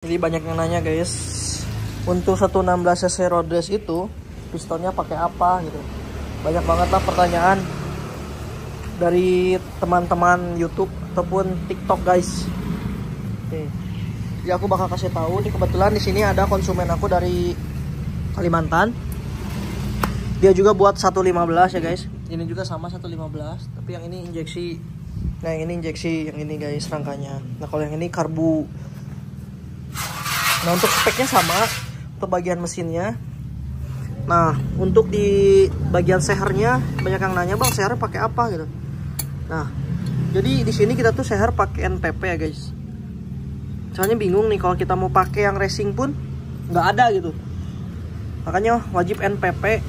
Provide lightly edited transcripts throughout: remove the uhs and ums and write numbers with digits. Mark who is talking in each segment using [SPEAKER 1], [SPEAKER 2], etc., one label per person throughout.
[SPEAKER 1] Jadi banyak yang nanya guys, untuk 116 cc road race itu pistonnya pakai apa gitu. Banyak banget lah pertanyaan dari teman-teman YouTube ataupun TikTok guys. Oke. Jadi aku bakal kasih tahu nih, kebetulan di sini ada konsumen aku dari Kalimantan. Dia juga buat 115 ya guys. Ini juga sama 115, tapi yang ini injeksi. Nah, yang ini injeksi, yang ini guys rangkanya. Nah, kalau yang ini karbu. Nah, untuk speknya sama, untuk bagian mesinnya. Nah, untuk di bagian sehernya banyak yang nanya, "Bang, seher pakai apa?" gitu. Nah, jadi di sini kita tuh seher pakai NPP ya, guys. Soalnya bingung nih kalau kita mau pakai yang racing pun nggak ada gitu. Makanya wajib NPP,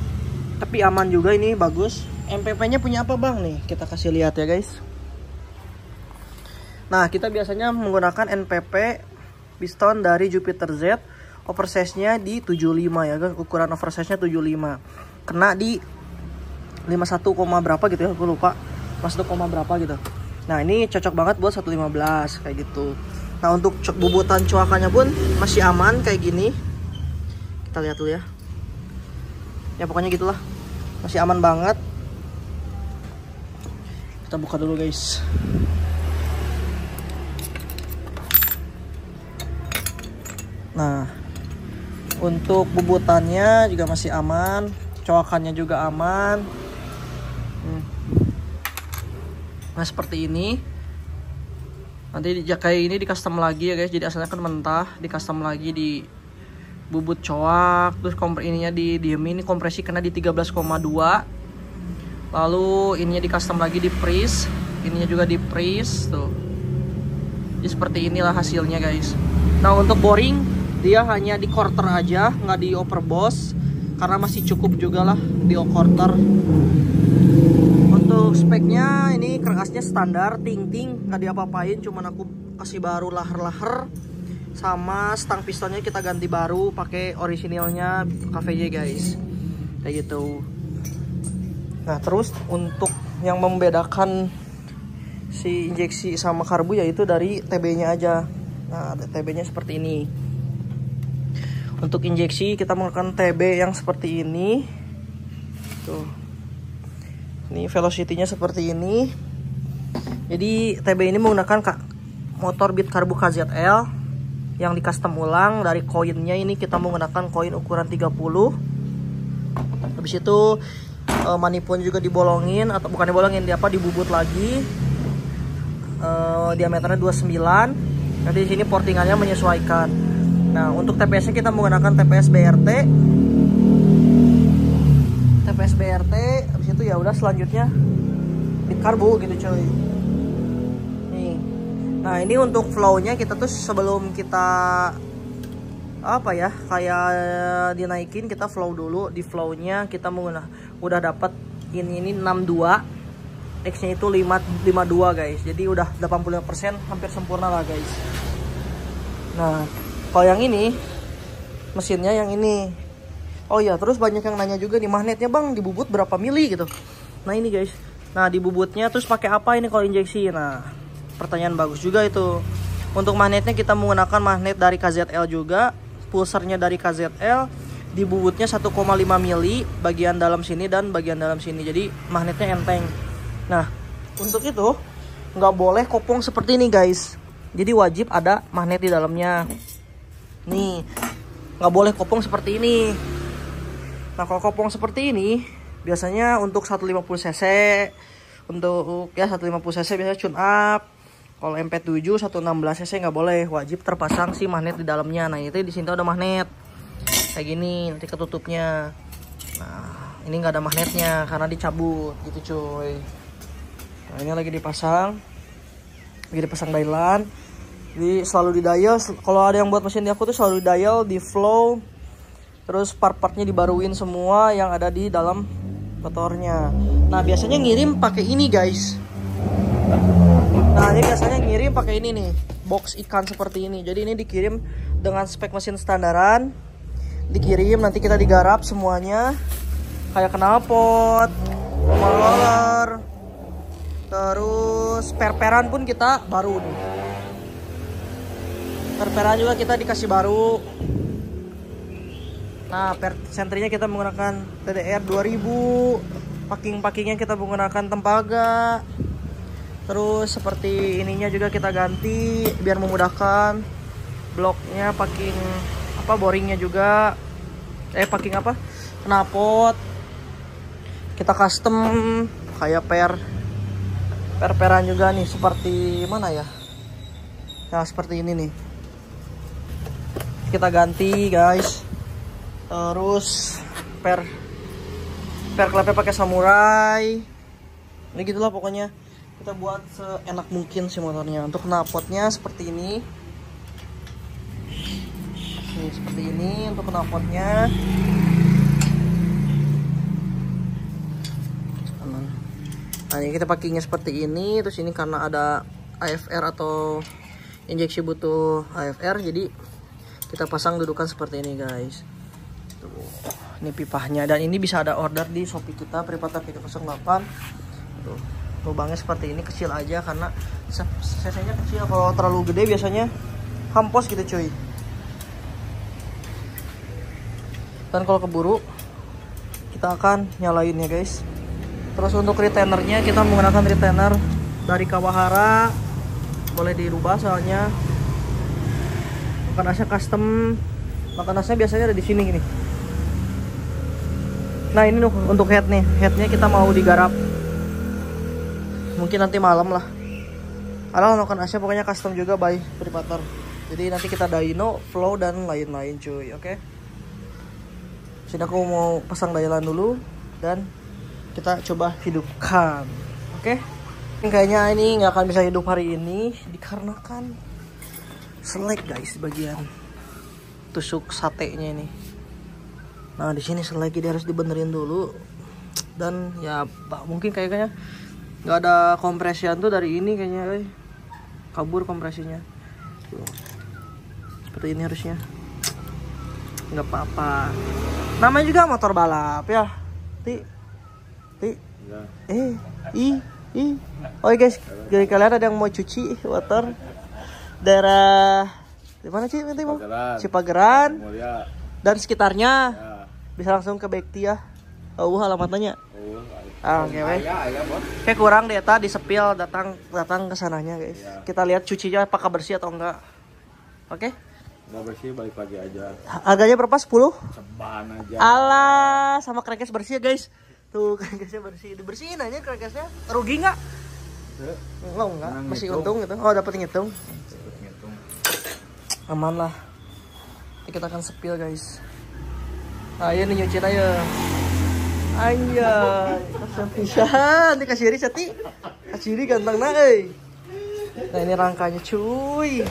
[SPEAKER 1] tapi aman juga, ini bagus. NPP-nya punya apa, Bang? Nih, kita kasih lihat ya, guys. Nah, kita biasanya menggunakan NPP piston dari Jupiter Z. Oversize-nya di 75 ya, guys. Ukuran oversize-nya 75. Kena di 51, berapa gitu ya, aku lupa. 51, berapa gitu. Nah, ini cocok banget buat 115 kayak gitu. Nah, untuk bobotan coakannya pun masih aman kayak gini. Kita lihat dulu ya. Ya pokoknya gitulah. Masih aman banget. Kita buka dulu, guys. Nah, untuk bobotannya juga masih aman, coakannya juga aman. Nah, seperti ini. Nanti kayak ini di custom lagi ya guys. Jadi asalnya kan mentah, di custom lagi di bubut coak. Terus ininya di diemin, kompresi kena di 13,2. Lalu ininya di custom lagi di freeze, ininya juga di freeze tuh. Jadi seperti inilah hasilnya guys. Nah, untuk boring dia hanya di quarter aja, nggak di overboss, karena masih cukup juga lah di quarter. Untuk speknya ini kerasnya standar, ting-ting, nggak diapa-apain, cuman aku kasih baru laher-laher, sama stang pistonnya kita ganti baru pakai orisinilnya KVJ guys, kayak gitu. Nah, terus untuk yang membedakan si injeksi sama karbu yaitu dari TB-nya aja. Nah, TB-nya seperti ini. Untuk injeksi kita menggunakan TB yang seperti ini. Tuh. Ini velocity-nya seperti ini. Jadi TB ini menggunakan motor bit karbu KZL yang di custom ulang. Dari koinnya ini kita menggunakan koin ukuran 30. Habis itu manipun juga dibolongin, atau bukan dibolongin, dibubut lagi. Diameternya 29. Nanti di sini portingannya menyesuaikan. Nah, untuk TPS-nya kita menggunakan TPS BRT. TPS BRT, habis itu ya udah selanjutnya bit karbu gitu coy. Nih. Nah, ini untuk flow-nya kita tuh sebelum kita apa ya, kayak dinaikin, kita flow dulu. Di flow-nya kita udah dapat ini 62. X-nya itu 52 guys. Jadi udah 85%, hampir sempurna lah guys. Nah, kalau yang ini mesinnya yang ini. Oh iya, terus banyak yang nanya juga nih, magnetnya Bang dibubut berapa mili gitu. Nah, ini guys. Nah, dibubutnya terus pakai apa ini kalau injeksi? Nah, pertanyaan bagus juga itu. Untuk magnetnya kita menggunakan magnet dari KZL juga, pulsernya dari KZL. Dibubutnya 1,5 mili bagian dalam sini dan bagian dalam sini. Jadi magnetnya enteng. Nah, untuk itu nggak boleh kopong seperti ini guys. Jadi wajib ada magnet di dalamnya. Nih, nggak boleh kopong seperti ini. Nah, kalau kopong seperti ini biasanya untuk 150 cc, untuk ya 150 cc biasanya tune up. Kalau MP7 116 cc nggak boleh, wajib terpasang si magnet di dalamnya. Nah, itu di sini ada magnet kayak gini, nanti ketutupnya. Nah, ini nggak ada magnetnya karena dicabut gitu cuy. Nah, ini lagi dipasang dialan. Jadi selalu di dial. Kalau ada yang buat mesin di aku tuh selalu di dial, di flow. Terus part-partnya dibaruin semua yang ada di dalam motornya. Nah, biasanya ngirim pakai ini guys. Nah, ini biasanya ngirim pakai ini nih, box ikan seperti ini. Jadi ini dikirim dengan spek mesin standaran. Dikirim, nanti kita digarap semuanya. Kayak knalpot, roller, terus per-peran pun kita baru nih. Per-peran juga kita dikasih baru. Nah, per sentrinya kita menggunakan TDR 2000. Packing-packingnya kita menggunakan tembaga. Terus seperti ininya juga kita ganti biar memudahkan. Bloknya packing apa, boringnya juga. Packing apa? Knalpot. Kita custom kayak per-peran juga nih, seperti mana ya? Nah, seperti ini nih. Kita ganti, guys. Terus per klepnya pakai samurai. Ini gitulah pokoknya. Kita buat seenak mungkin sih motornya. Untuk knalpotnya seperti ini. Nih, seperti ini untuk knalpotnya. Nah, ini kita packingnya seperti ini. Terus ini karena ada AFR atau injeksi butuh AFR, jadi kita pasang dudukan seperti ini, guys. Tuh, ini pipahnya, dan ini bisa ada order di Shopee kita, Privata 308. Tuh, lubangnya seperti ini, kecil aja karena cc-nya kecil. Kalau terlalu gede biasanya hampos gitu, cuy. Dan kalau keburu kita akan nyalainnya, guys. Terus untuk retainernya kita menggunakan retainer dari Kawahara, boleh dirubah soalnya. Makan nasnya custom, makan nasnya biasanya ada di sini gini. Nah, ini untuk headnya kita mau digarap. Mungkin nanti malam lah. Alah, makan nasnya pokoknya custom juga by Privator. Jadi nanti kita dyno, flow dan lain-lain, cuy. Oke. Sini aku mau pasang daya dulu dan kita coba hidupkan. Oke. Kayaknya ini nggak akan bisa hidup hari ini dikarenakan selek, guys, bagian tusuk satenya ini. Nah, di sini selek, dia harus dibenerin dulu. Dan ya mungkin kayaknya nggak ada kompresian tuh dari ini kayaknya, kabur kompresinya. Seperti ini harusnya. Nggak apa-apa. Namanya juga motor balap ya. Oke, guys, jadi kalian ada yang mau cuci motor daerah di mana sih nanti mau? Cipageran dan sekitarnya ya. Bisa langsung ke Bekti ya. Alamatnya. Kayak kurang deh di sepil, datang ke sananya, guys. Ya. Kita lihat cucinya apakah bersih atau enggak. Oke?
[SPEAKER 2] Nggak bersih, balik lagi aja.
[SPEAKER 1] Harganya berapa? 10?
[SPEAKER 2] Ceban aja.
[SPEAKER 1] Alah, sama crankcase bersih ya, guys. Tuh, crankcase bersih. Dibersihin aja crankcase-nya. Rugi nggak? Enggak. Masih untung gitu. Oh, dapat ngitung. Aman lah. Kita akan sepil, guys. Ayo nih nyuciin aja. Anjay, bisa dikasih diri sati. Kasih diri ganteng nah, Nah, ini rangkanya, cuy.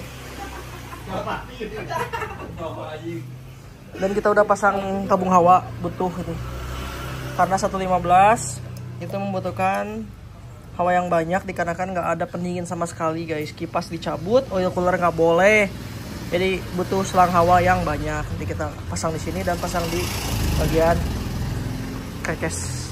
[SPEAKER 1] Dan kita udah pasang tabung hawa, butuh itu. Karena 115 itu membutuhkan hawa yang banyak dikarenakan nggak ada pendingin sama sekali, guys. Kipas dicabut, oil cooler nggak boleh. Jadi butuh selang hawa yang banyak. Nanti kita pasang di sini dan pasang di bagian crankcase.